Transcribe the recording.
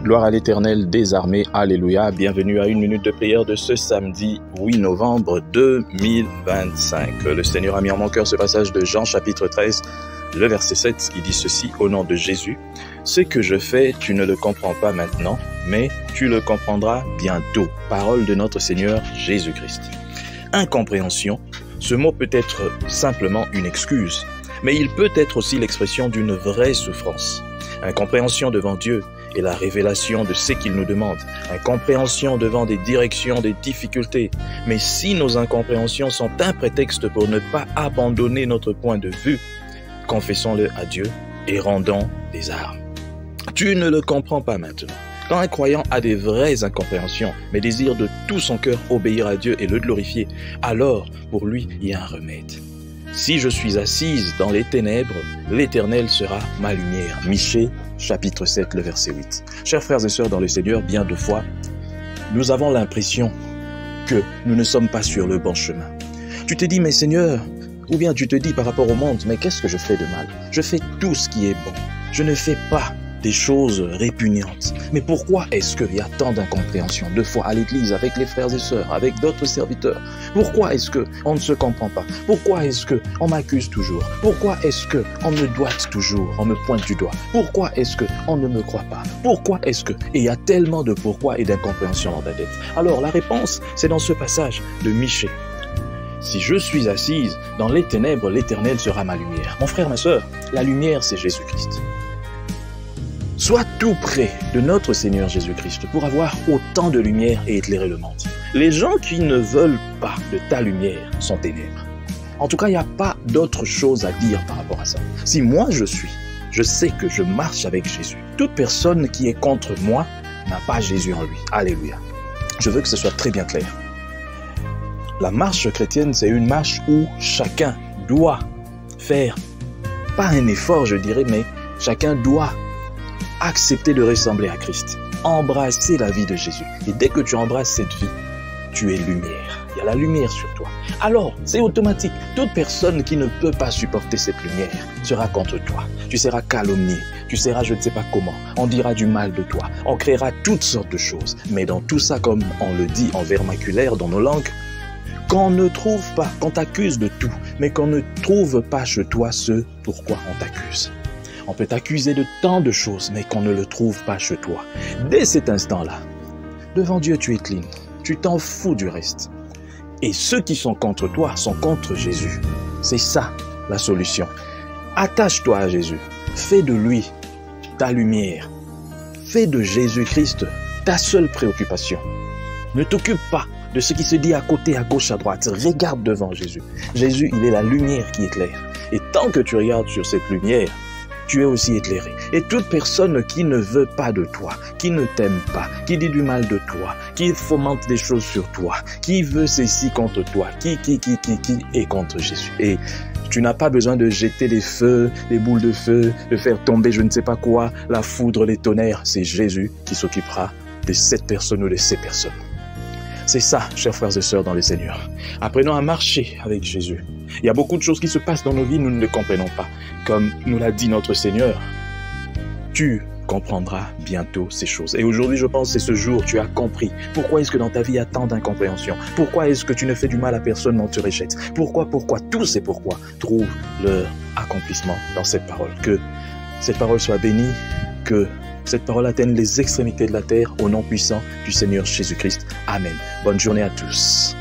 Gloire à l'Éternel des armées, alléluia. Bienvenue à une minute de prière de ce samedi 8 novembre 2025. Le Seigneur a mis en mon cœur ce passage de Jean chapitre 13, le verset 7, qui dit ceci: au nom de Jésus, ce que je fais, tu ne le comprends pas maintenant, mais tu le comprendras bientôt. Parole de notre Seigneur Jésus-Christ. Incompréhension, ce mot peut être simplement une excuse, mais il peut être aussi l'expression d'une vraie souffrance. Incompréhension devant Dieu est la révélation de ce qu'il nous demande. Incompréhension devant des directions, des difficultés. Mais si nos incompréhensions sont un prétexte pour ne pas abandonner notre point de vue, confessons-le à Dieu et rendons des armes. Tu ne le comprends pas maintenant. Quand un croyant a des vraies incompréhensions, mais désire de tout son cœur obéir à Dieu et le glorifier, alors pour lui il y a un remède. Si je suis assise dans les ténèbres, l'Éternel sera ma lumière. Michée, chapitre 7, le verset 8. Chers frères et sœurs dans le Seigneur, bien de fois, nous avons l'impression que nous ne sommes pas sur le bon chemin. Tu te dis, mais Seigneur, ou bien tu te dis par rapport au monde, mais qu'est-ce que je fais de mal? Je fais tout ce qui est bon. Je ne fais pas des choses répugnantes. Mais pourquoi est-ce qu'il y a tant d'incompréhension, de fois à l'église, avec les frères et sœurs, avec d'autres serviteurs? Pourquoi est-ce qu'on ne se comprend pas? Pourquoi est-ce qu'on m'accuse toujours? Pourquoi est-ce qu'on me doite toujours? On me pointe du doigt. Pourquoi est-ce qu'on ne me croit pas? Pourquoi est-ce que... Et il y a tellement de pourquoi et d'incompréhension dans ta tête. Alors la réponse, c'est dans ce passage de Michée. Si je suis assise dans les ténèbres, l'Éternel sera ma lumière. Mon frère, ma sœur, la lumière, c'est Jésus-Christ. Sois tout près de notre Seigneur Jésus-Christ pour avoir autant de lumière et éclairer le monde. Les gens qui ne veulent pas de ta lumière sont ténèbres. En tout cas, il n'y a pas d'autre chose à dire par rapport à ça. Si moi je sais que je marche avec Jésus. Toute personne qui est contre moi n'a pas Jésus en lui. Alléluia. Je veux que ce soit très bien clair. La marche chrétienne, c'est une marche où chacun doit faire, pas un effort je dirais, mais chacun doit accepter de ressembler à Christ, embrasser la vie de Jésus. Et dès que tu embrasses cette vie, tu es lumière. Il y a la lumière sur toi. Alors, c'est automatique. Toute personne qui ne peut pas supporter cette lumière sera contre toi. Tu seras calomnié. Tu seras je ne sais pas comment. On dira du mal de toi. On créera toutes sortes de choses. Mais dans tout ça, comme on le dit en vernaculaire dans nos langues, qu'on ne trouve pas, qu'on t'accuse de tout, mais qu'on ne trouve pas chez toi ce pourquoi on t'accuse. On peut t'accuser de tant de choses, mais qu'on ne le trouve pas chez toi. Dès cet instant-là, devant Dieu, tu es clean. Tu t'en fous du reste. Et ceux qui sont contre toi sont contre Jésus. C'est ça, la solution. Attache-toi à Jésus. Fais de lui ta lumière. Fais de Jésus-Christ ta seule préoccupation. Ne t'occupe pas de ce qui se dit à côté, à gauche, à droite. Regarde devant Jésus. Jésus, il est la lumière qui éclaire. Et tant que tu regardes sur cette lumière, tu es aussi éclairé. Et toute personne qui ne veut pas de toi, qui ne t'aime pas, qui dit du mal de toi, qui fomente des choses sur toi, qui veut ceci contre toi, qui est contre Jésus. Et tu n'as pas besoin de jeter des feux, des boules de feu, de faire tomber je ne sais pas quoi, la foudre, les tonnerres. C'est Jésus qui s'occupera de cette personne ou de ces personnes. C'est ça, chers frères et sœurs dans le Seigneur. Apprenons à marcher avec Jésus. Il y a beaucoup de choses qui se passent dans nos vies, nous ne les comprenons pas. Comme nous l'a dit notre Seigneur, tu comprendras bientôt ces choses. Et aujourd'hui, je pense que c'est ce jour, tu as compris. Pourquoi est-ce que dans ta vie, il y a tant d'incompréhension? Pourquoi est-ce que tu ne fais du mal à personne, mais on te rejette? Pourquoi? Tous ces pourquoi trouvent leur accomplissement dans cette parole. Que cette parole soit bénie, que cette parole atteigne les extrémités de la terre au nom puissant du Seigneur Jésus-Christ. Amen. Bonne journée à tous.